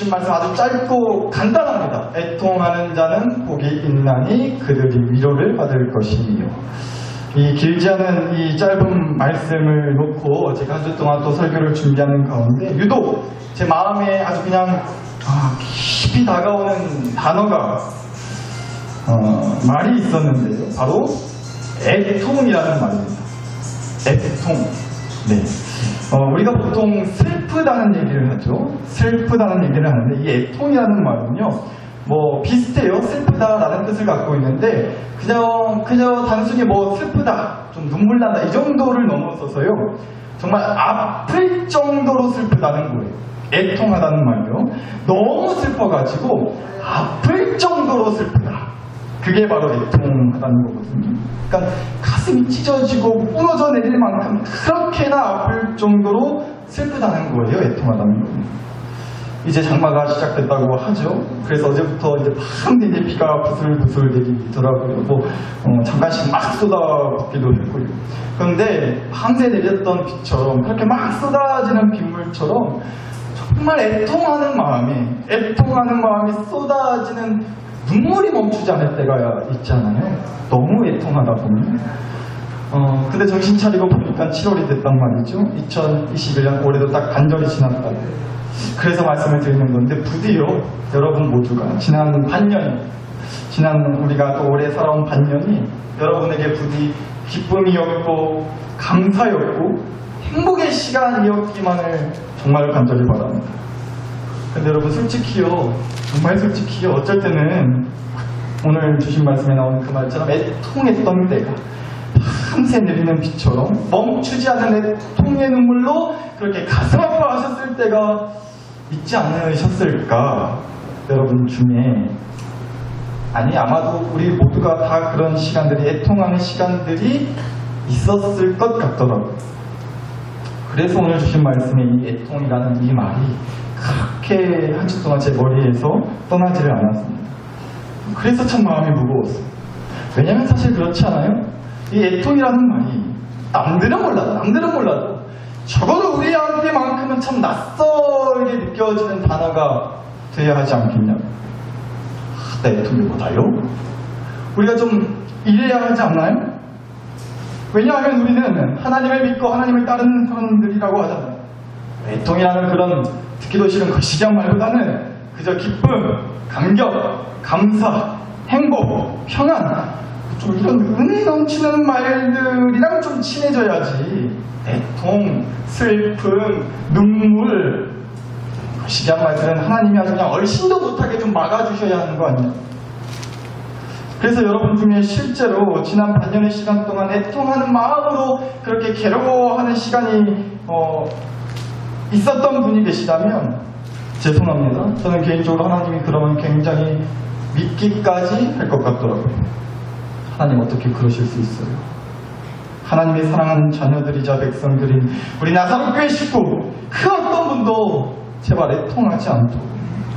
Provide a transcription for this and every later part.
주신 말씀 아주 짧고 간단합니다. 애통하는 자는 복이 있나니 그들이 위로를 받을 것이니요. 이 길지 않은 이 짧은 말씀을 놓고 제가 한 주 동안 또 설교를 준비하는 가운데 유독 제 마음에 아주 그냥 깊이 다가오는 단어가 말이 있었는데요. 바로 애통이라는 말입니다. 애통. 네. 우리가 보통 슬프다는 얘기를 하죠. 슬프다는 얘기를 하는데 이 애통이라는 말은요, 뭐 비슷해요. 슬프다라는 뜻을 갖고 있는데 그저 단순히 뭐 슬프다, 좀 눈물 난다 이 정도를 넘어서서요, 정말 아플 정도로 슬프다는 거예요. 애통하다는 말이요. 너무 슬퍼가지고 아플 정도로 슬프다. 그게 바로 애통하다는 거거든요. 그러니까 가슴이 찢어지고 무너져 내릴 만큼 그렇게나 아플 정도로 슬프다는 거예요. 애통하다는 거예요. 이제 장마가 시작됐다고 하죠. 그래서 어제부터 이제 밤새 이제 비가 부슬부슬 내리더라고요. 잠깐씩 막 쏟아붓기도 했고요. 그런데 밤새 내렸던 비처럼 그렇게 막 쏟아지는 빗물처럼 정말 애통하는 마음이 쏟아지는 눈물이 멈추지 않을 때가 있잖아요. 너무 애통하다 보면. 근데 정신 차리고 보니까 7월이 됐단 말이죠. 2021년 올해도 딱 반절이 지났다고. 그래서 말씀을 드리는 건데, 부디요 여러분 모두가 지난 우리가 또 오래 살아온 반년이 여러분에게 부디 기쁨이었고 감사였고 행복의 시간이었기만을 정말 간절히 바랍니다. 근데 여러분 정말 솔직히요, 어쩔 때는 오늘 주신 말씀에 나오는 그 말처럼 애통했던 때가 밤새 내리는 비처럼 멈추지 않는 애통의 눈물로 그렇게 가슴 아파하셨을 때가 있지 않으셨을까? 여러분 중에, 아니 아마도 우리 모두가 다 그런 시간들이, 애통하는 시간들이 있었을 것 같더라고요. 그래서 오늘 주신 말씀에 이 애통이라는 이 말이 그렇게 한 주 동안 제 머리에서 떠나지를 않았습니다. 그래서 참 마음이 무거웠어요. 왜냐면 사실 그렇지 않아요? 이 애통이라는 말이 남들은 몰라도 적어도 우리한테만큼은 참 낯설게 느껴지는 단어가 돼야 하지 않겠냐고. 애통이 뭐다요? 우리가 좀 이래야 하지 않나요? 왜냐하면 우리는 하나님을 믿고 하나님을 따르는 사람들이라고 하잖아요. 애통이라는 그런 듣기도 싫은 거시기한 말보다는 그저 기쁨, 감격, 감사, 행복, 평안, 좀 이런 은혜 넘치는 말들이랑 좀 친해져야지. 애통, 슬픔, 눈물, 거시기한 말들은 하나님이 아주 그냥 얼씬도 못하게 좀 막아주셔야 하는 거 아니에요? 그래서 여러분 중에 실제로 지난 반년의 시간 동안 애통하는 마음으로 그렇게 괴로워하는 시간이 있었던 분이 계시다면 죄송합니다. 저는 개인적으로 하나님이 그러면 굉장히 믿기까지 할 것 같더라고요. 하나님 어떻게 그러실 수 있어요? 하나님이 사랑하는 자녀들이자 백성들인 우리 나사로교회 식구 그 어떤 분도 제발 애통하지 않도록,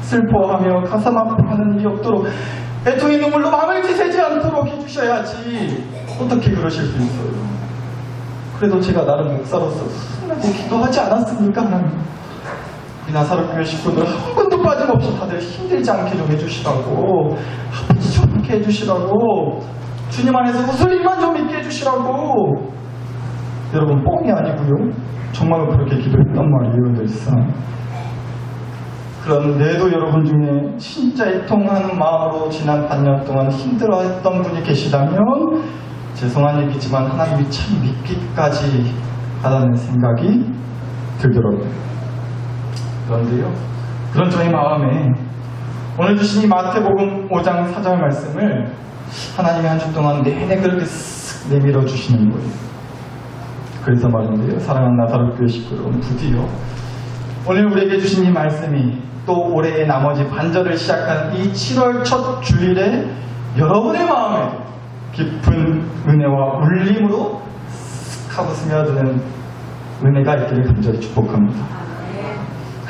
슬퍼하며 가슴 아파하는 일이 없도록, 애통의 눈물로 마음을 지새지 않도록 해주셔야지. 어떻게 그러실 수 있어요? 그래도 제가 나름 목사로서 하나님 기도하지 않았습니까? 하나님, 우리 나사로교회 식구들 한 번도 빠짐없이 다들 힘들지 않게 좀 해주시라고, 아프지 좀 않게 해주시라고, 주님 안에서 웃을 일만 좀 있게 해주시라고. 여러분 뻥이 아니고요, 정말로 그렇게 기도했단 말이에요, 늘상. 그런데도 여러분 중에 진짜 애통하는 마음으로 지난 반년 동안 힘들어했던 분이 계시다면 죄송한 얘기지만 하나님이 참 믿기까지 하다는 생각이 들더라고요. 그런데요, 그런 저희 마음에 오늘 주신 이 마태복음 5장 4절 말씀을 하나님이 한 주 동안 내내 그렇게 쓱 내밀어 주시는 거예요. 그래서 말인데요, 사랑하는 나사로교회 식구 여러분, 부디요 오늘 우리에게 주신 이 말씀이 또 올해의 나머지 반절을 시작한 이 7월 첫 주일에 여러분의 마음에 깊은 은혜와 울림으로 쓱 하고 스며드는 은혜가 있기를 간절히 축복합니다.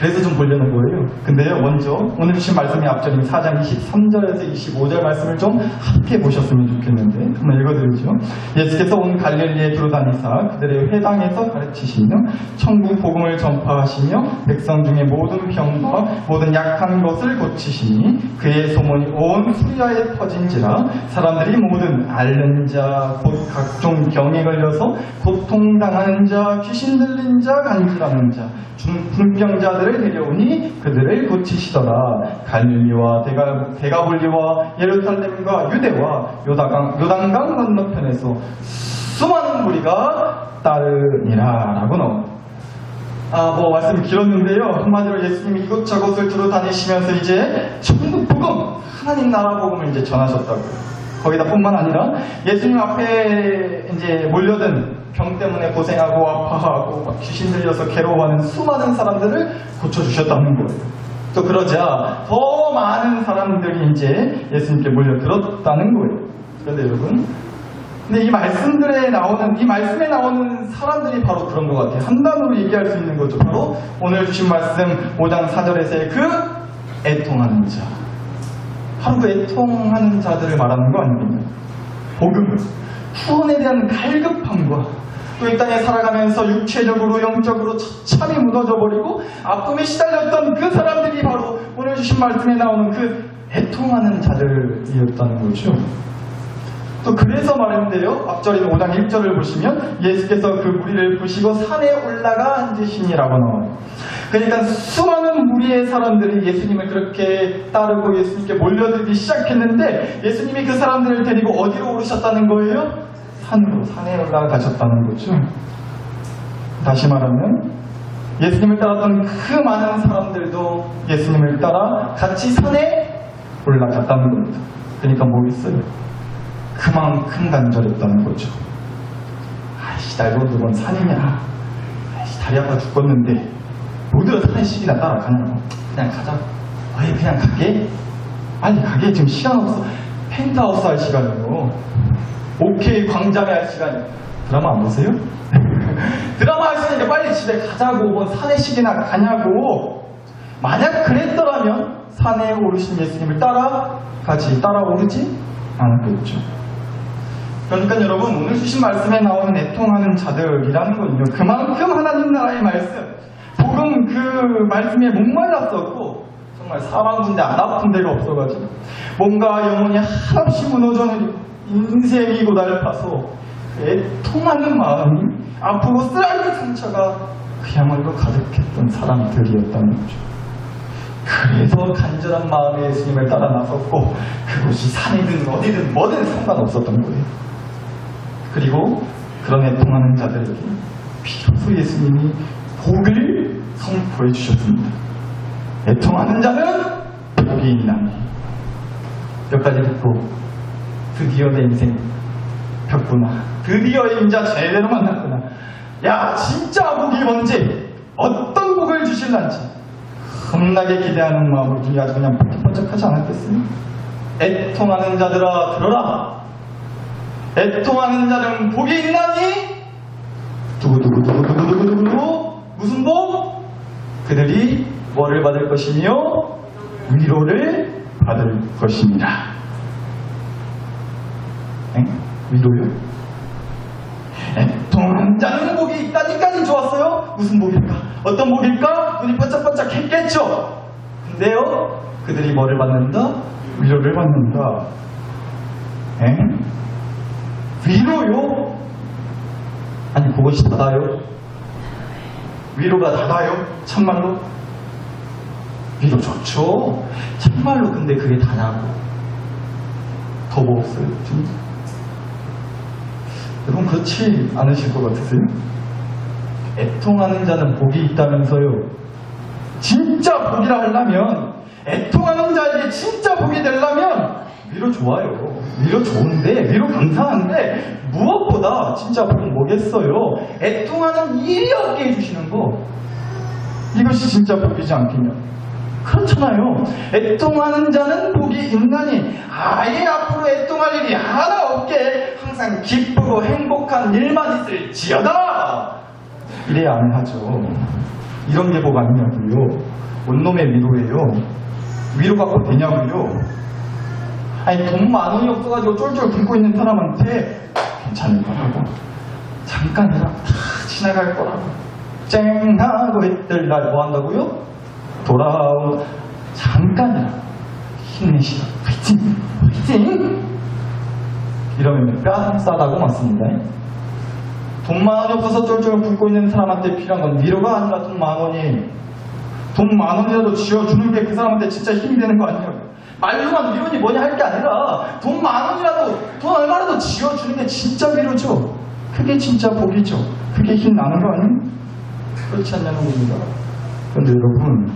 그래서 좀 보려는 거예요. 근데요, 먼저 오늘 주신 말씀의 앞절인 4장 23절에서 25절 말씀을 좀 함께 보셨으면 좋겠는데 한번 읽어드리죠. 예수께서 온 갈릴리에 두루다니사 그들의 회당에서 가르치시며 천국 복음을 전파하시며 백성 중에 모든 병과 모든 약한 것을 고치시니 그의 소문이 온 수리아에 퍼진지라 사람들이 모든 앓는 자 곧 각종 병에 걸려서 고통당하는 자 귀신 들린 자 간질하는 자 중풍병자들을 데려오니 그들을 고치시더라. 갈릴리와 데가볼리와 예루살렘과 유대와 요단강 건너편에서 수많은 무리가 따르니라 라고 나옵니다. 말씀이 길었는데요. 한마디로 예수님이 이곳저곳을 두루 다니시면서 이제 천국 복음, 하나님 나라 복음을 이제 전하셨다고요. 거기다 뿐만 아니라 예수님 앞에 이제 몰려든 병 때문에 고생하고 아파하고 귀신 들려서 괴로워하는 수많은 사람들을 고쳐주셨다는 거예요. 또 그러자 더 많은 사람들이 이제 예수님께 몰려들었다는 거예요. 그런데 여러분, 근데 이 말씀에 나오는 사람들이 바로 그런 것 같아요. 한 단어로 얘기할 수 있는 거죠. 바로 오늘 주신 말씀 5장 4절에서의 그 애통하는 자. 바로 그 애통하는 자들을 말하는 거 아니겠냐. 복음을, 후원에 대한 갈급함과 또 이 땅에 살아가면서 육체적으로 영적으로 처참히 무너져 버리고 아픔에 시달렸던 그 사람들이 바로 오늘 주신 말씀에 나오는 그 애통하는 자들이었다는 거죠. 또 그래서 말했는데요. 앞절인 5장 1절을 보시면 예수께서 그 무리를 부시고 산에 올라가 앉으시니라고 나와요. 그러니까 수많은 무리의 사람들이 예수님을 그렇게 따르고 예수님께 몰려들기 시작했는데 예수님이 그 사람들을 데리고 어디로 오르셨다는 거예요? 산에 올라가셨다는 거죠. 다시 말하면 예수님을 따랐던 그 많은 사람들도 예수님을 따라 같이 산에 올라갔다는 겁니다. 그러니까 뭐겠어요? 그만큼 간절했다는 거죠. 아이씨, 날고 누군 산이냐? 아이씨, 다리 아파 죽겠는데 모두가 산에 시기나 따라가냐고. 그냥 가자. 아예 그냥 가게? 아니 가게 지금 시간 없어. 펜트하우스 할 시간이요. 오케이 광장에 할 시간이요. 드라마 안 보세요? 드라마 할 시간이니까 빨리 집에 가자고. 뭐 산에 시기나 가냐고. 만약 그랬더라면 산에 오르신 예수님을 따라오르지 않았겠죠. 그러니까 여러분, 오늘 주신 말씀에 나오는 애통하는 자들이라는 건요, 그만큼 하나님 나라의 말씀, 복음 그 말씀에 목말랐었고 정말 사방 군데 안 아픈 데가 없어가지고 뭔가 영혼이 한없이 무너져 내리고 인생이 고달파서 애통하는 마음이 아프고 쓰라린 상처가 그야말로 가득했던 사람들이었다는 거죠. 그래서 간절한 마음에 예수님을 따라 나섰고 그곳이 산이든 어디든 뭐든 상관없었던 거예요. 그리고 그런 애통하는 자들에게 비로소 예수님이 복을 선포해 주셨습니다. 애통하는 자는 복이 있나니. 여기까지 듣고 드디어 내 인생 폈구나. 드디어 임자 제대로 만났구나. 야, 진짜 복이 뭔지, 어떤 복을 주실란지 겁나게 기대하는 마음으로 눈이 아주 그냥 번쩍번쩍하지 않았겠어요? 애통하는 자들아 들어라. 애통하는 자는 복이 있나니? 두구두구두구두구두구두구. 무슨 복? 그들이 뭐를 받을 것이며 위로를 받을 것입니다. 위로요? 애통하는 자는 복이 있다니까지 좋았어요? 무슨 복일까? 어떤 복일까? 눈이 번쩍번쩍 했겠죠? 근데요, 그들이 뭐를 받는다? 위로를 받는다. 위로요? 아니, 그것이 다다요? 위로가 다다요? 참말로? 위로 좋죠. 참말로. 근데 그게 다냐고. 더 뭐 없어요? 진짜? 여러분 그렇지 않으실 것 같으세요? 애통하는 자는 복이 있다면서요. 진짜 복이라 하려면, 애통하는 자에게 진짜 복이 되려면 위로 좋아요. 위로 좋은데, 위로 감사한데 무엇보다 진짜 복은 뭐겠어요? 애통하는 일이 없게 해주시는 거. 이것이 진짜 복이지 않겠냐? 그렇잖아요. 애통하는 자는 복이 있나니. 아예 앞으로 애통할 일이 하나 없게 항상 기쁘고 행복한 일만 있을지어다. 이래야 안 하죠. 이런 게 복 아니냐고요. 온놈의 위로예요. 위로 갖고 되냐고요? 아니, 돈 10,000원이 없어가지고 쫄쫄 굶고 있는 사람한테 괜찮을 거라고, 잠깐이라 다 지나갈 거라고, 쨍하고 있들날 뭐 한다고요? 돌아온 잠깐이라 힘내시라, 화이팅! 화이팅! 이러면 뺨 싸다고 맞습니다. 돈 10,000원이 없어서 쫄쫄 굶고 있는 사람한테 필요한 건 위로가 아니라 돈 10,000원이, 돈 10,000원이라도 쥐어주는 게 그 사람한테 진짜 힘이 되는 거 아니냐고. 말로만 위로니 뭐냐 할 게 아니라 돈 10,000원이라도, 돈 얼마라도 쥐어주는 게 진짜 위로죠. 그게 진짜 복이죠. 그게 힘 나는 거 아니에요? 그렇지 않냐는 겁니다. 그런데 여러분,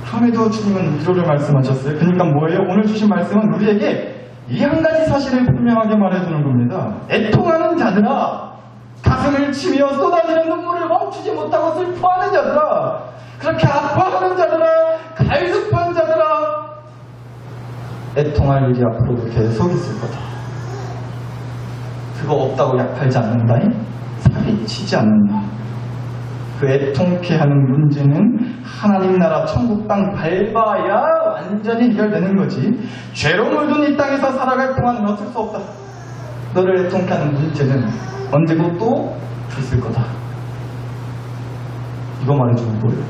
그럼에도 주님은 위로를 말씀하셨어요. 그러니까 뭐예요? 오늘 주신 말씀은 우리에게 이 한 가지 사실을 분명하게 말해주는 겁니다. 애통하는 자들아, 가슴을 치며 쏟아지는 눈물을 멈추지 못하고 슬퍼하는 자들아, 그렇게 아파하는 자들아, 갈급한 자들아, 애통할 일이 앞으로도 계속 있을 거다. 그거 없다고 약하지 않는다니? 살이 치지 않는다. 그 애통케 하는 문제는 하나님 나라 천국 땅 밟아야 완전히 해결되는 거지, 죄로 물든 이 땅에서 살아갈 동안은 어쩔 수 없다. 너를 애통케 하는 문제는 언제고 또 있을 거다. 이거 말해주는 거예요.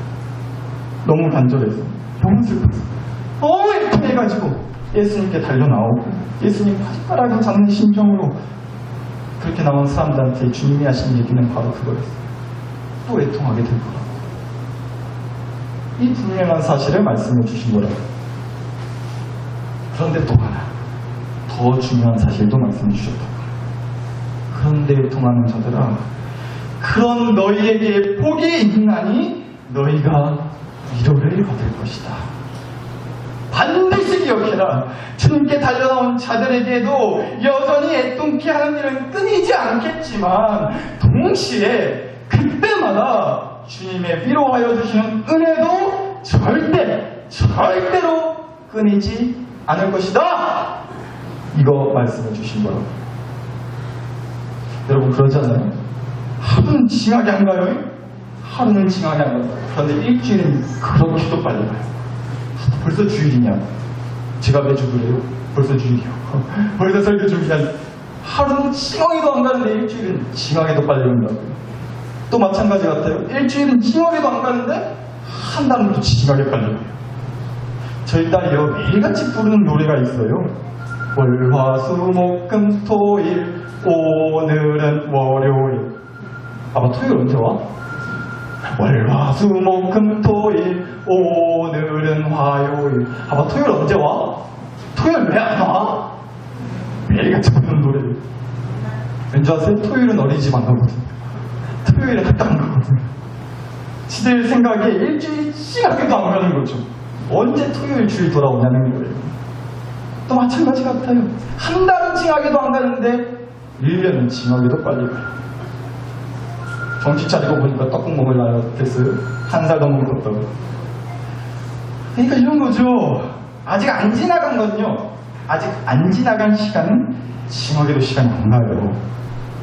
너무 간절해서, 너무 슬퍼서, 너무 애통해가지고 예수님께 달려나오고 예수님 바짓가락을 잡는 심정으로 그렇게 나온 사람들한테 주님이 하신 얘기는 바로 그거였어요. 또 애통하게 될 거라고. 이 분명한 사실을 말씀해 주신 거라고. 그런데 또 하나 더 중요한 사실도 말씀해 주셨다고. 그런데 애통하는 자들아, 그런 너희에게 복이 있나니 너희가 위로를 받을 것이다. 반드시 기억해라. 주님께 달려나온 자들에게도 여전히 애통케 하는 일은 끊이지 않겠지만, 동시에 그때마다 주님의 위로하여 주시는 은혜도 절대로 끊이지 않을 것이다. 이거 말씀해 주신 거라고. 여러분, 그러잖아요. 하루는 징하게 안 가요? 하루는 징하게 안 가요. 그런데 일주일은 그렇게도 빨리 가요. 벌써 주일이냐? 제가 매주 그래요. 벌써 주일이요. 벌써 설교 준비한. 하루는 징하게도 안 가는데 일주일은 징하게도 빨리 온다고요. 또 마찬가지 같아요. 일주일은 징하게도 안 가는데 한 달은 또 징하게 빨리 가요. 저희 딸이요, 매일같이 부르는 노래가 있어요. 월화수목금토일, 오늘은 월요일. 아마 토요일 언제 와? 월화수목금토일, 오늘은 화요일. 아마 토요일 언제 와? 토요일 왜 안 와? 매일같이 부르는 노래를. 왠지 아세요? 토요일은 어린이집 안 가거든요. 토요일에 갔다 안 가거든요. 지들 생각에 일주일이 징하게도 안 가는 거죠. 언제 토요일 주일 돌아오냐는 거예요. 또 마찬가지 같아요. 한 달은 징하게도 안 가는데 1년은 징하게도 빨리 가요. 정신 차리고 보니까 떡국 먹으려고 됐어요. 한 살 넘은 것도. 그러니까 이런 거죠. 아직 안 지나간 건요, 아직 안 지나간 시간은 징하게도 시간이 안 가요.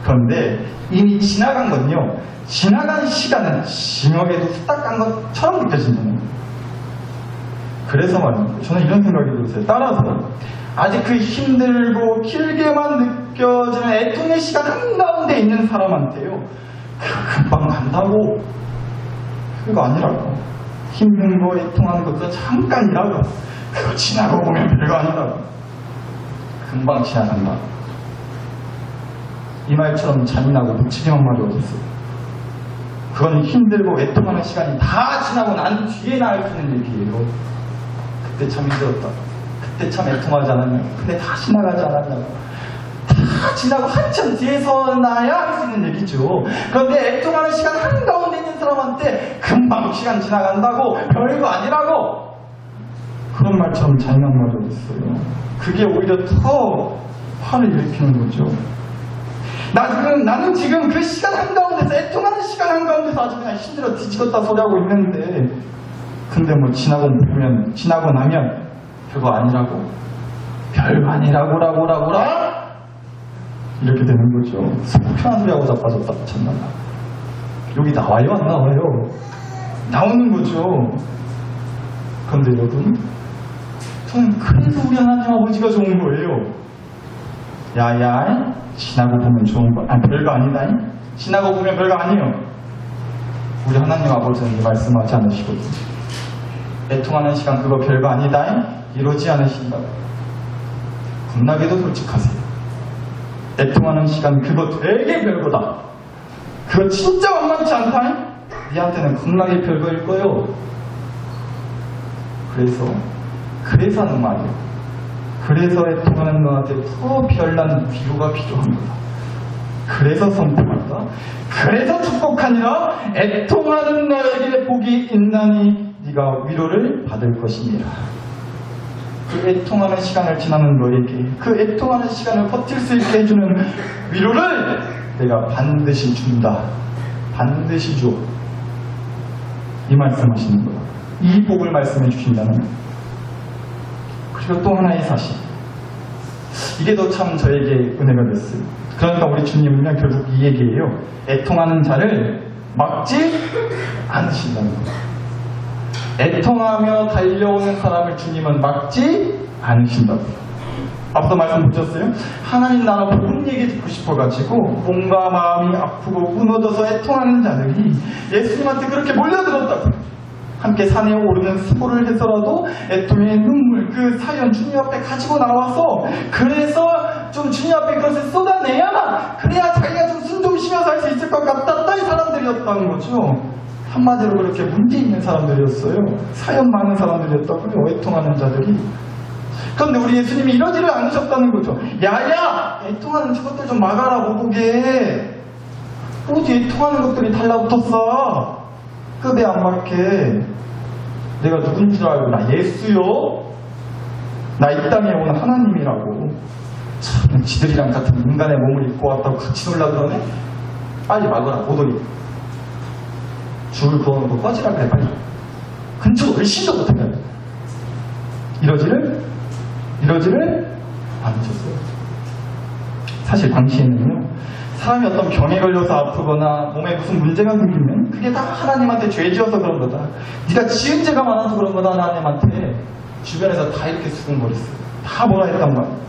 그런데 이미 지나간 건요, 지나간 시간은 징하게도 후딱 간 것처럼 느껴진다는 거예요. 그래서 말입니다. 저는 이런 생각이 들었어요. 따라서 아직 그 힘들고 길게만 느껴지는 애통의 시간 한가운데 있는 사람한테요, 금방 간다고. 그거 아니라고. 힘든 거 애통하는 것도 잠깐이라고. 그거 지나고 보면 별거 아니라고. 금방 지나간다. 이 말처럼 잔인하고 묵직한 말이 어딨어요. 그건 힘들고 애통하는 시간이 다 지나고 난 뒤에 나을 수 있는 얘기예요. 그때 참 힘들었다. 그때 참 애통하지 않았냐. 근데 다 지나가지 않았냐고. 다 지나고 한참 뒤에서 나야 할 수 있는 얘기죠. 그런데 애통하는 시간 한가운데 있는 사람한테 금방 시간 지나간다고, 별거 아니라고. 그런 말처럼 잔인한 말이 어딨어요. 그게 오히려 더 화를 일으키는 거죠. 나는 지금 그 시간 한가운데서, 애통하는 시간 한가운데서 아주 그냥 힘들어 뒤집었다 소리하고 있는데, 근데 뭐 지나고 나면 별거 아니라고, 별거 아니라고라 이렇게 되는 거죠. 속편한 소리하고 자빠졌다 참나. 여기 나와요 안 나와요? 나오는 거죠. 그런데 여러분, 저는 그래서 우리 하나님 아버지가 좋은 거예요. 야야, 지나고 보면 좋은 거, 별거 아니다. 지나고 보면 별거 아니에요. 우리 하나님 아버지는 이 말씀하지 않으시거든요. 애통하는 시간 그거 별거 아니다. 이러지 않으신다. 겁나게도 솔직하세요. 애통하는 시간 그거 되게 별거다. 그거 진짜 만만치 않다. 니한테는 겁나게 별거일 거예요. 그래서 하는 말이에요. 그래서 애통하는 너한테 더 별난 위로가 필요한 거다. 그래서 선포한다. 그래서 축복하니라. 애통하는 너에게 복이 있나니 네가 위로를 받을 것이니라. 그 애통하는 시간을 지나는 너에게, 그 애통하는 시간을 버틸 수 있게 해주는 위로를 내가 반드시 준다. 반드시 줘. 이 말씀하시는 거야. 이 복을 말씀해 주신다는 거야. 그리고 또 하나의 사실, 이게 더 참 저에게 은혜가 됐어요. 그러니까 우리 주님은요, 결국 이 얘기예요. 애통하는 자를 막지 않으신다는 거예요. 애통하며 달려오는 사람을 주님은 막지 않으신다고요. 앞서 말씀 보셨어요? 하나님 나라 복음 얘기 듣고 싶어가지고 몸과 마음이 아프고 무너져서 애통하는 자들이 예수님한테 그렇게 몰려들었다고요. 함께 산에 오르는 수고를 해서라도 애통의 눈물, 그 사연 주님 앞에 가지고 나와서, 그래서 좀 주님 앞에 그것을 쏟아내야, 그래야 자기가 좀 숨 좀 쉬면서 할 수 있을 것 같다. 이 사람들이었다는 거죠. 한마디로 그렇게 문제 있는 사람들이었어요. 사연 많은 사람들이었다고요. 애통하는 자들이. 그런데 우리 예수님이 이러지를 않으셨다는 거죠. 야야! 애통하는 저것들 좀 막아라, 못 보게. 어디 애통하는 것들이 달라붙었어. 급에 안 맞게. 내가 누군 줄 알고, 나 예수요? 나 이 땅에 온 하나님이라고. 참, 지들이랑 같은 인간의 몸을 입고 왔다고 같이 놀라 그러네? 빨리 막아라, 못 오게. 줄을 그어놓고 꺼지라 그래, 빨리. 근처 얼씬도 못해. 이러지를 않으셨어요. 사실 당시에는요, 사람이 어떤 병에 걸려서 아프거나 몸에 무슨 문제가 생기면 그게 다 하나님한테 죄 지어서 그런 거다. 네가 지은 죄가 많아서 그런 거다. 하나님한테 주변에서 다 이렇게 수군거렸어요. 다 뭐라 했단 말이에요.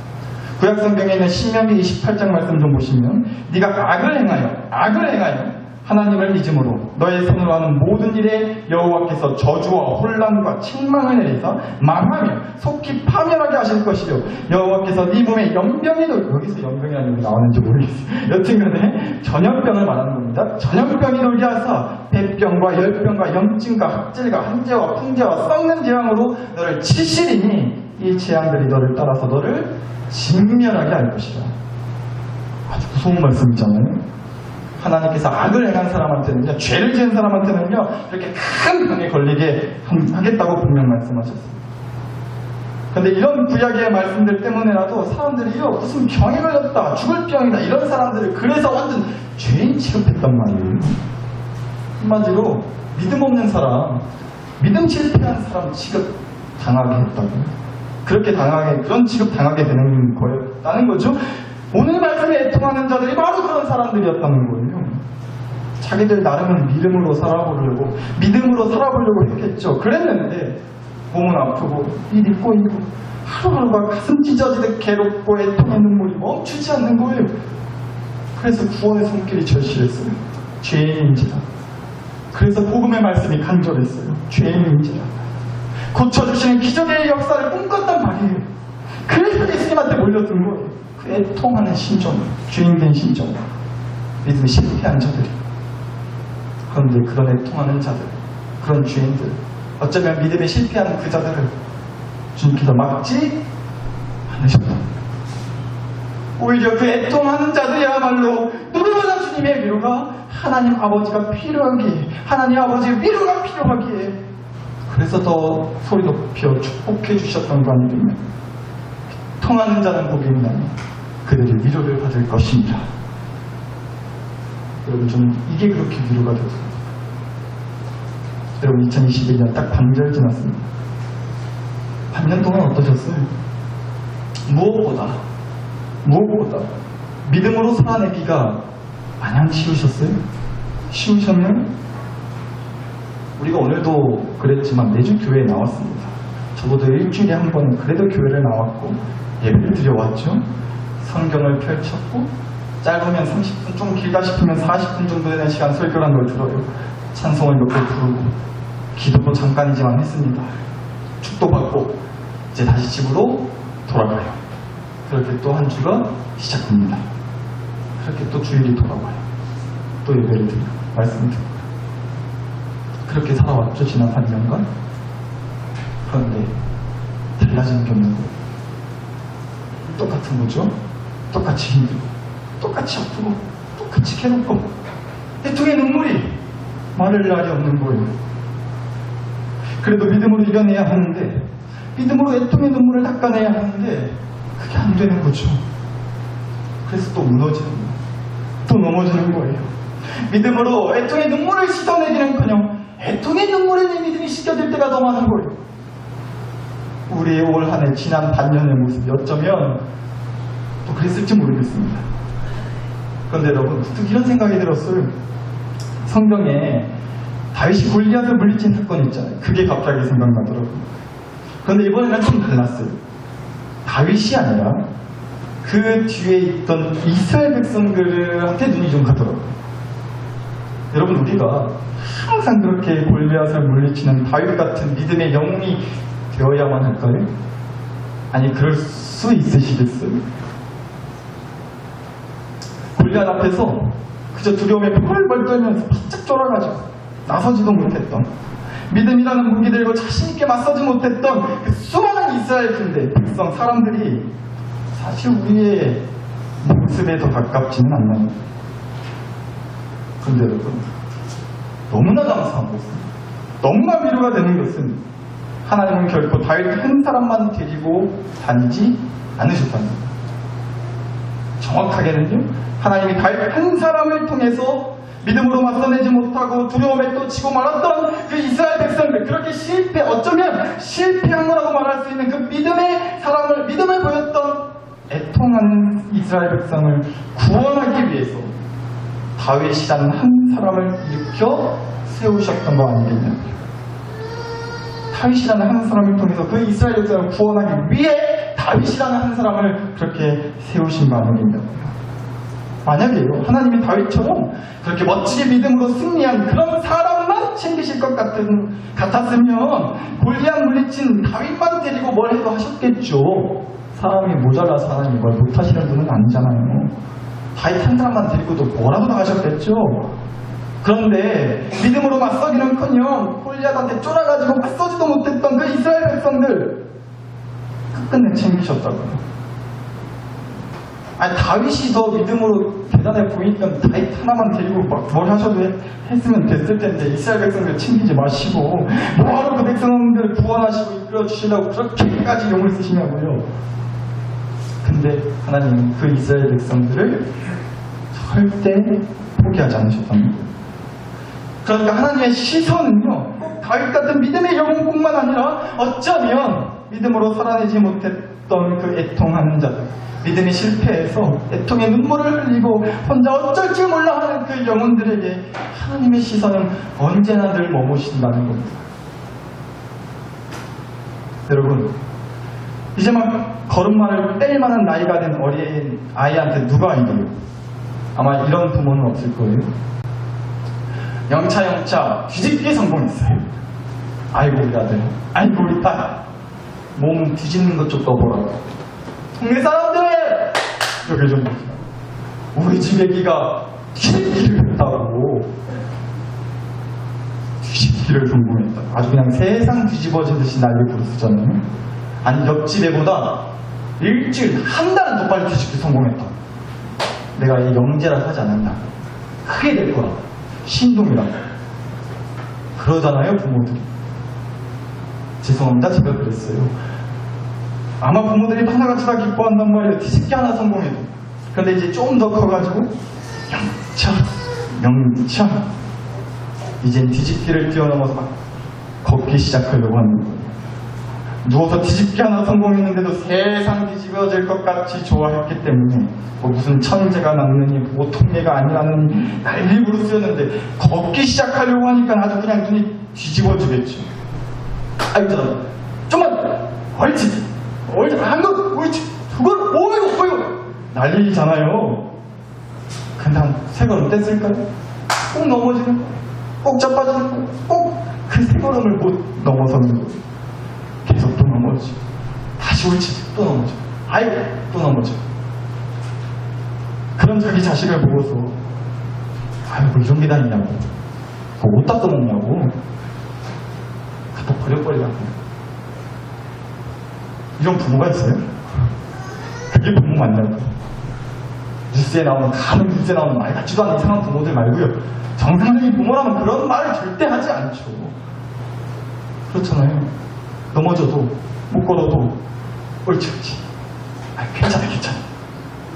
구약성경에 있는 신명기 28장 말씀 좀 보시면, 네가 악을 행하여 하나님을 잊음으로 너의 손으로 하는 모든 일에 여호와께서 저주와 혼란과 책망을 내리사 망하며 속히 파멸하게 하실 것이요, 여호와께서 네 몸에 연병이 여기서 연병이라는 게 나오는지 모르겠어요. 여튼간에 전염병을 말하는 겁니다. 전염병이 돌게 하사 백병과 열병과 염증과 학질과 한재와 풍재와 썩는 재앙으로 너를 치시리니 이 재앙들이 너를 따라서 너를 진멸하게 할 것이다. 아주 무서운 말씀이잖아요. 하나님께서 악을 행한 사람한테는요, 죄를 지은 사람한테는요, 이렇게 큰 병에 걸리게 하겠다고 분명 말씀하셨어요. 그런데 이런 구약의 말씀들 때문에라도 사람들이요, 무슨 병에 걸렸다, 죽을 병이다, 이런 사람들을 그래서 완전 죄인 취급했단 말이에요. 한마디로 믿음 없는 사람, 믿음 실패한 사람 취급 당하게 했다고요. 그렇게 그런 취급 당하게 되는 거였다는 거죠. 오늘 말씀에 애통하는 자들이 바로 그런 사람들이었다는 거예요. 자기들 나름은 믿음으로 살아보려고 했겠죠. 그랬는데 몸은 아프고 일 입고 있고 하루하루가 가슴 찢어지듯 괴롭고 애통의 눈물이 멈추지 않는 거예요. 그래서 구원의 손길이 절실했어요. 죄인인지라. 그래서 복음의 말씀이 간절했어요. 죄인인지라. 고쳐주시는 기적의 역사를 꿈꿨단 말이에요. 그래서 예수님한테 몰려든 거예요. 그 애통하는 심정, 죄인된 심정, 믿음이 실패한 자들이. 그런데 그런 애통하는 자들, 그런 죄인들, 어쩌면 믿음에 실패한 그 자들을 주님께서 막지 않으셨다. 오히려 그 애통하는 자들이야말로 누구보다 주님의 위로가 하나님 아버지가 필요하기에, 하나님 아버지의 위로가 필요하기에, 그래서 더 소리 높여 축복해 주셨던 거 아니겠냐. 통하는 자는 복이 있나니 그들이 위로를 받을 것입니다. 여러분, 저는 이게 그렇게 위로가 되었습니다. 여러분, 2021년 딱 반절 지났습니다. 반년 동안 어떠셨어요? 무엇보다 믿음으로 살아내기가 마냥 쉬우셨어요? 쉬우셨나요? 우리가 오늘도 그랬지만 매주 교회에 나왔습니다. 적어도 일주일에 한 번은 그래도 교회를 나왔고 예배를 드려왔죠. 성경을 펼쳤고 짧으면 30분, 좀 길다 싶으면 40분 정도 되는 시간 설교란 걸 들어요. 찬송을 몇 곡 부르고 기도도 잠깐이지만 했습니다. 축도받고 이제 다시 집으로 돌아가요. 그렇게 또 한 주가 시작됩니다. 그렇게 또 주일이 돌아와요. 또 예배를 드리고 말씀을 듣고 그렇게 살아왔죠. 지난 3년간. 그런데 달라진 게 없는 거예요. 똑같은 거죠. 똑같이 힘들고 똑같이 아프고 똑같이 괴롭고 애통의 눈물이 마를 날이 없는 거예요. 그래도 믿음으로 이겨내야 하는데 믿음으로 애통의 눈물을 닦아내야 하는데 그게 안 되는 거죠. 그래서 또 무너지는 거예요. 또 넘어지는 거예요. 믿음으로 애통의 눈물을 씻어내기는커녕 애통의 눈물에 내 믿음이 씻겨질 때가 더 많은 거예요. 우리의 올 한 해 지난 반년의 모습이 어쩌면 또 그랬을지 모르겠습니다. 그런데 여러분 또 이런 생각이 들었어요. 성경에 다윗이 골리앗을 물리친 사건이 있잖아요. 그게 갑자기 생각나더라고요. 그런데 이번에는 좀 달랐어요. 다윗이 아니라 그 뒤에 있던 이스라엘 백성들한테 눈이 좀 가더라고요. 여러분 우리가 항상 그렇게 골리앗을 물리치는 다윗 같은 믿음의 영웅이 되어야만 할까요? 아니 그럴 수 있으시겠어요? 골리앗 앞에서 그저 두려움에 펄펄 떨면서 바짝 쫄아가지고 나서지도 못했던 믿음이라는 무기 들고 자신있게 맞서지 못했던 그 수많은 이스라엘 군대 백성 사람들이 사실 우리의 모습에 더 가깝지는 않나요? 그런데 여러분 너무나 감사한 것은 너무나 위로가 되는 것은 하나님은 결코 다윗 한 사람만 데리고 다니지 않으셨다는 겁니다. 정확하게는요 하나님이 다윗 한 사람을 통해서 믿음으로 맞서내지 못하고 두려움에 또 지고 말았던 그 이스라엘 백성들 그렇게 어쩌면 실패한 거라고 말할 수 있는 그 믿음을 보였던 애통하는 이스라엘 백성을 구원하기 위해서 다윗이라는 한 사람을 일으켜 세우셨던 거 아니겠냐고요. 다윗이라는 한 사람을 통해서 그 이스라엘 백성을 구원하기 위해 다윗이라는 한 사람을 그렇게 세우신 거 아니겠냐고요. 만약에요 하나님이 다윗처럼 그렇게 멋지게 믿음으로 승리한 그런 사람만 챙기실 것 같았으면 골리앗 물리친 다윗만 데리고 뭘 해도 하셨겠죠. 사람이 모자라서 하나님이 뭘 못하시는 분은 아니잖아요. 다윗 한 사람만 데리고도 뭐라도 다 하셨겠죠. 그런데 믿음으로 맞서기는커녕 골리앗한테 쫄아가지고 맞서지도 못했던 그 이스라엘 백성들 끝끝내 챙기셨다고요. 아니 다윗이 더 믿음으로 대단해 보이니까 다윗 하나만 데리고 막 뭘 하셔도 했으면 됐을 텐데 이스라엘 백성들 챙기지 마시고 뭐하러 그 백성들을 구원하시고 이끌어 주시려고 그렇게까지 용을 쓰시냐고요. 근데 하나님은 그 이스라엘 백성들을 절대 포기하지 않으셨다는 거예요. 그러니까 하나님의 시선은요 꼭 다윗 같은 믿음의 영웅뿐만 아니라 어쩌면 믿음으로 살아내지 못했던 그 애통하는 자들 믿음이 실패해서 애통의 눈물을 흘리고 혼자 어쩔 줄 몰라 하는 그 영혼들에게 하나님의 시선은 언제나 늘 머무신다는 겁니다. 여러분 이제 막 걸음마를 뗄 만한 나이가 된 어린 아이한테 누가 이래요? 아마 이런 부모는 없을 거예요. 영차 뒤집기에 성공했어요. 아이고 우리 아들, 아이고 우리 딸 몸 뒤집는 것 좀 떠보라고. 동네 사람들 여기 좀 보세요. 우리 집 애기가 뒤집기를 했다고. 뒤집기를 성공했다. 아주 그냥 세상 뒤집어진 듯이 난리 부르스잖아요. 아니 옆집 애보다 일주일 한 달은 더 빨리 뒤집기 성공했다. 내가 이 영재라 하지 않았나. 크게 될 거라. 신동이라고. 그러잖아요 부모들이. 죄송합니다 제가 그랬어요. 아마 부모들이 하나같이 다 기뻐한단 말이에요. 뒤집기 하나 성공해도. 근데 이제 좀 더 커가지고 영차 이젠 뒤집기를 뛰어넘어서 막 걷기 시작하려고 하는 거예요. 누워서 뒤집기 하나 성공했는데도 세상 뒤집어질 것 같이 좋아했기 때문에 뭐 무슨 천재가 났느니 보통 애가 아니라느니 난리 부르스였는데 걷기 시작하려고 하니까 아주 그냥 눈이 뒤집어주겠죠. 아이고, 좀만, 옳지, 한국, 옳지, 그걸, 어이구, 난리잖아요. 근데 한 세 걸음 뗐을까요? 꼭 넘어지는 거, 꼭 자빠지는 거, 꼭 그 세 걸음을 못 넘어서는 거. 계속 또 넘어지. 다시 옳지, 또 넘어져. 아이고, 또 넘어져. 그런 자기 자식을 보고서, 아이고, 뭐 이런 게 다 있냐고. 뭐 옷 닦아 먹냐고. 갖다 버려버리라고. 이런 부모가 있어요? 그게 부모 맞냐고. 뉴스에 나오는, 간혹 뉴스에 나오는 말 같지도 않은 이상한 부모들 말고요. 정상적인 부모라면 그런 말을 절대 하지 않죠. 그렇잖아요. 넘어져도, 못 걸어도, 옳지. 아, 괜찮아.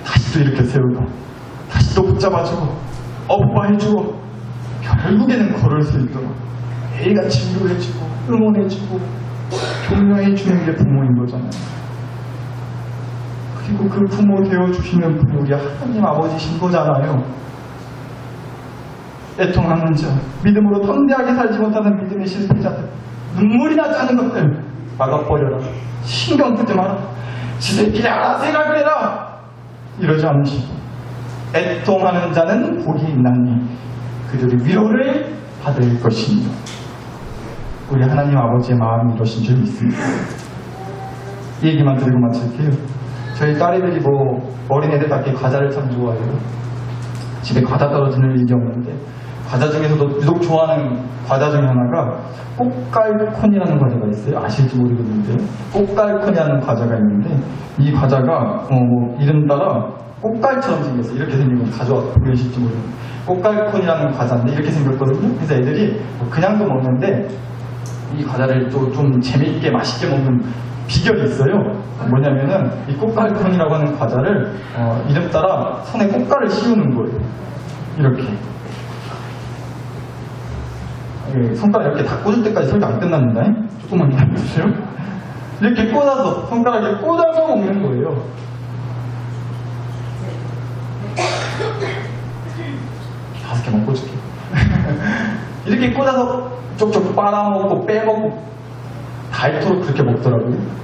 다시 또 이렇게 세우고, 다시 또 붙잡아주고, 업바해주고, 결국에는 걸을 수 있도록 매일같이 위로해주고, 응원해주고, 격려해주는 게 부모인 거잖아요. 그리고 그 부모 되어주시는 분이 우리 하나님 아버지신 거잖아요. 애통하는 자, 믿음으로 덤대하게 살지 못하는 믿음의 실패자들, 눈물이 나지 않은 것들 막아버려라. 신경 쓰지 마라. 지들끼리 알아서 해라 그래라. 이러지 않으시고, 애통하는 자는 복이 있나니 그들이 위로를 받을 것입니다. 우리 하나님 아버지의 마음이 이러신 줄 믿습니다. 이 얘기만 드리고 마칠게요. 저희 딸애들이 어린애들답게 과자를 참 좋아해요. 집에 과자 떨어지는 일이 없는데, 과자 중에서도 유독 좋아하는 과자 중에 하나가 꽃갈콘이라는 과자가 있어요. 아실지 모르겠는데, 꽃갈콘이라는 과자가 있는데, 이 과자가 이름 따라 꽃갈처럼 생겼어요. 이렇게 생긴 건 가져와서 보여주실지 모르겠는데, 꽃갈콘이라는 과자인데 이렇게 생겼거든요. 그래서 애들이 그냥도 먹는데 이 과자를 또 좀 재미있게 맛있게 먹는 비결이 있어요. 뭐냐면은 이 꽃갈콘이라고 하는 과자를 이름 따라 손에 꽃갈을 씌우는 거예요. 이렇게 손가락 이렇게 다 꽂을 때까지 설교 안 끝납니다. 조금만 기다려주세요. 이렇게 꽂아서, 손가락에 꽂아서 먹는 거예요. 다섯 개만 꽂을게요. 이렇게 꽂아서 쪽쪽 빨아먹고 빼먹고 닳도록 그렇게 먹더라고요.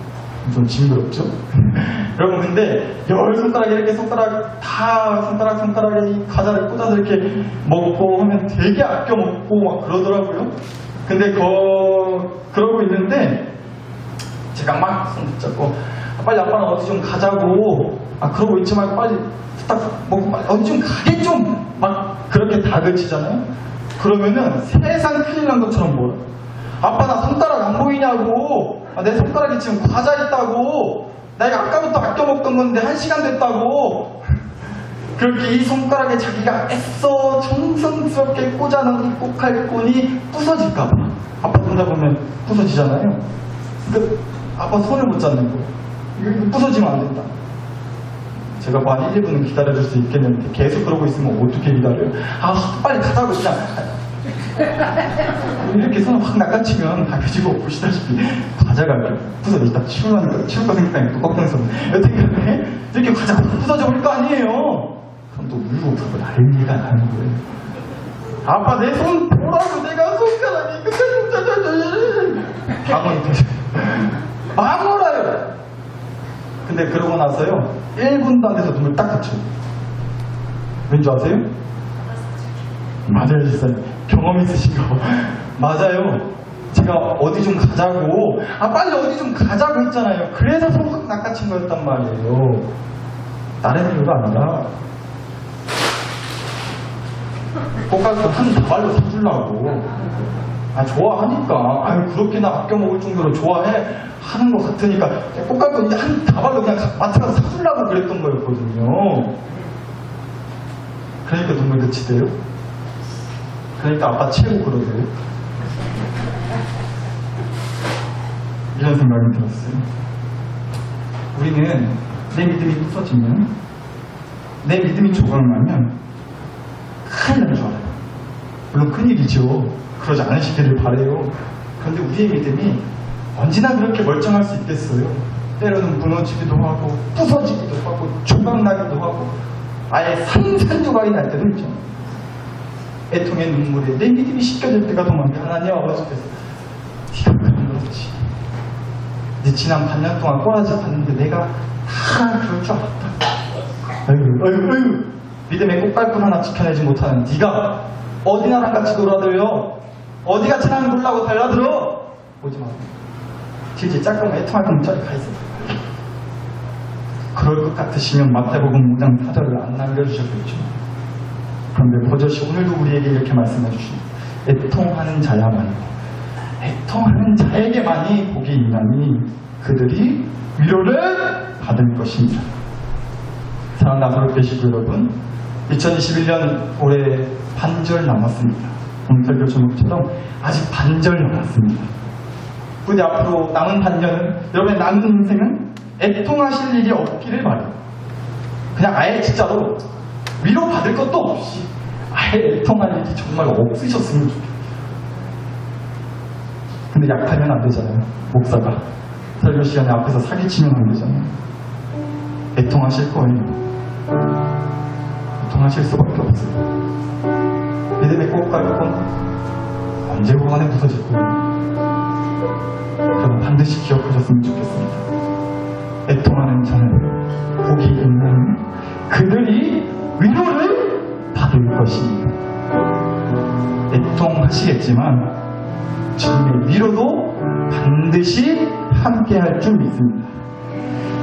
좀 징그럽죠? 여러분, 근데 열 손가락에 이렇게 손가락에 이 과자를 꽂아서 이렇게 먹고 하면 되게 아껴 먹고 막 그러더라고요. 근데 그러고 있는데 제가 막 손 붙잡고 빨리 아빠는 어디 좀 가자고, 그러고 있지 말고 빨리 딱 먹고 빨리 어디 좀 가게 좀 막 그렇게 다그치잖아요. 그러면은 세상 큰일 난 것처럼 뭐라, 아빠 나 손가락 안 보이냐고, 내 손가락에 지금 과자 있다고, 내가 아까부터 아껴 먹던 건데 1시간 됐다고. 그렇게 이 손가락에 자기가 애써 정성스럽게 꽂아놓은 이 꽃갈콘이 부서질까봐, 아빠 손 잡으면 부서지잖아요. 그러니까 아빠 손을 못 잡는 거예요. 이거 부서지면 안 된다. 제가 뭐 한 1, 2분은 기다려줄 수 있겠는데 계속 그러고 있으면 어떻게 기다려요? 빨리 가자고 그냥. 이렇게 손을 확 낚아치면 지금 보시다시피 과자가 부서져 있다 치울 거 생각하니까 또 걱정했어. 여튼간에 이렇게 과자가 부서져 버릴 거 아니에요. 그럼 또 울고 불고 난리가 나는 거예요. 아빠 내 손 보라고, 내가 손가락이 끝까지 방언이 막 몰아요. 근데 그러고 나서요 1분도 안 돼서 눈을 딱 감춰요. 왠지 아세요? 맞아요, 진짜 경험 있으신 거. 맞아요. 제가 어디 좀 가자고, 빨리 어디 좀 가자고 했잖아요. 그래서 손 확 낚아친 거였단 말이에요. 다른 이유가 아니라 꽃갈콘 한 다발로 사주려고. 좋아하니까, 그렇게나 아껴 먹을 정도로 좋아해 하는 것 같으니까 꽃갈콘 한 다발로 그냥 마트 가서 사주려고 그랬던 거였거든요. 그러니까 눈물 그치대요. 그러니까 아빠 채우고 그러세요. 이런 생각이 들었어요. 우리는 내 믿음이 부서지면, 내 믿음이 조각나면 큰일 나는 줄 알아요. 물론 큰일이죠. 그러지 않으시기를 바라요. 그런데 우리의 믿음이 언제나 그렇게 멀쩡할 수 있겠어요. 때로는 무너지기도 하고 부서지기도 하고 조각나기도 하고 아예 산산조각이 날 때도 있죠. 애통의 눈물에 내 믿음이 씻겨질 때가 도망가. 하나님 아버지께서 네가 그런 거지. 이제 지난 반년 동안 꼬라지 봤는데 내가 다 그럴 줄 알았다. 아이고 믿음의 꽃갈콘 하나 지켜내지 못하는 네가 어디 나랑 같이 놀아들여? 어디 같이 나랑 놀라고 달라들어? 오지 마. 뒤에 짝꿍 애통할 거면 저리 가 있어. 그럴 것 같으시면 마태복음 5장 4절을 안 남겨주셨겠죠. 그런데 버젓이 오늘도 우리에게 이렇게 말씀해 주십니다. 애통하는 자야만이, 애통하는 자에게만이 복이 있나니 그들이 위로를 받을 것입니다. 사랑 나서로 계시고 여러분, 2021년 올해 반절 남았습니다. 오늘 설교 제목처럼 아직 반절 남았습니다. 부디 앞으로 남은 반년은, 여러분의 남은 인생은 애통하실 일이 없기를 바라요. 그냥 아예 진짜로 위로받을 것도 없이 아예 애통할 일이 정말 없으셨으면 좋겠어요. 근데 약하면 안 되잖아요. 목사가 설교 시간에 앞에서 사기치면 안 되잖아요. 애통하실 거예요. 애통하실 수밖에 없어요. 믿음의 꽃갈콘 언제 고안에 부서질 거예요. 그럼 반드시 기억하셨으면 좋겠습니다. 애통하는 자는 복이 있는 그들이 위로를 받을 것입니다. 애통하시겠지만 주님의 위로도 반드시 함께할 줄 믿습니다.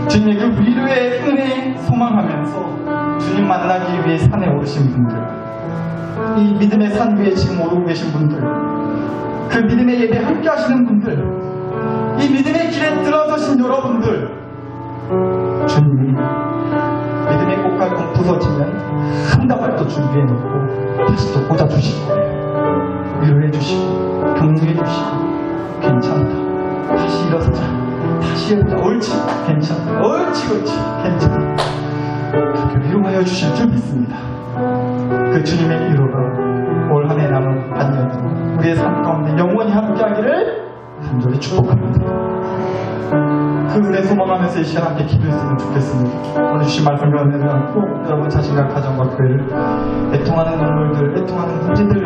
주님의 그 위로의 은혜 소망하면서 주님 만나기 위해 산에 오르신 분들, 이 믿음의 산 위에 지금 오르고 계신 분들, 그 믿음의 예배 함께 하시는 분들, 이 믿음의 길에 들어서신 여러분들, 주님이 믿음의 꽃갈콘 부서지면 한 다발도 준비해놓고 다시 또 꽂아주실 거예요. 위로해주시고 격려해주시고 괜찮다, 다시 일어서자, 다시 해보자, 옳지, 괜찮다, 옳지 괜찮다, 그렇게 위로하여 주실 줄 믿습니다. 그 주님의 위로가 올 한 해 남은 반년 우리의 삶 가운데 영원히 함께하기를 간절히 축복합니다. 그 은혜 소망하면서 이 시간 함께 기도했으면 좋겠습니다. 오늘 주신 말씀 가운데 안고 여러분 자신과 가정과 교회를 애통하는 눈물들, 애통하는 문제들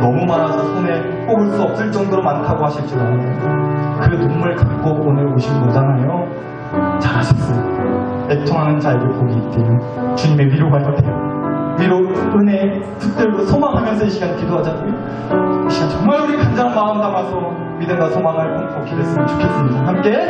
너무 많아서 손에 꼽을 수 없을 정도로 많다고 하실 줄 알아요. 그 눈물 갖고 오늘 오신 거잖아요. 잘하셨어요. 애통하는 자에게 복이 있대요. 주님의 위로가 있대요. 위로, 은혜, 붙들고 소망하면서 이 시간 기도하자고요. 이 시간 정말 우리 간절한 마음 담아서 믿음과 소망을 품고 기도했으면 좋겠습니다. 함께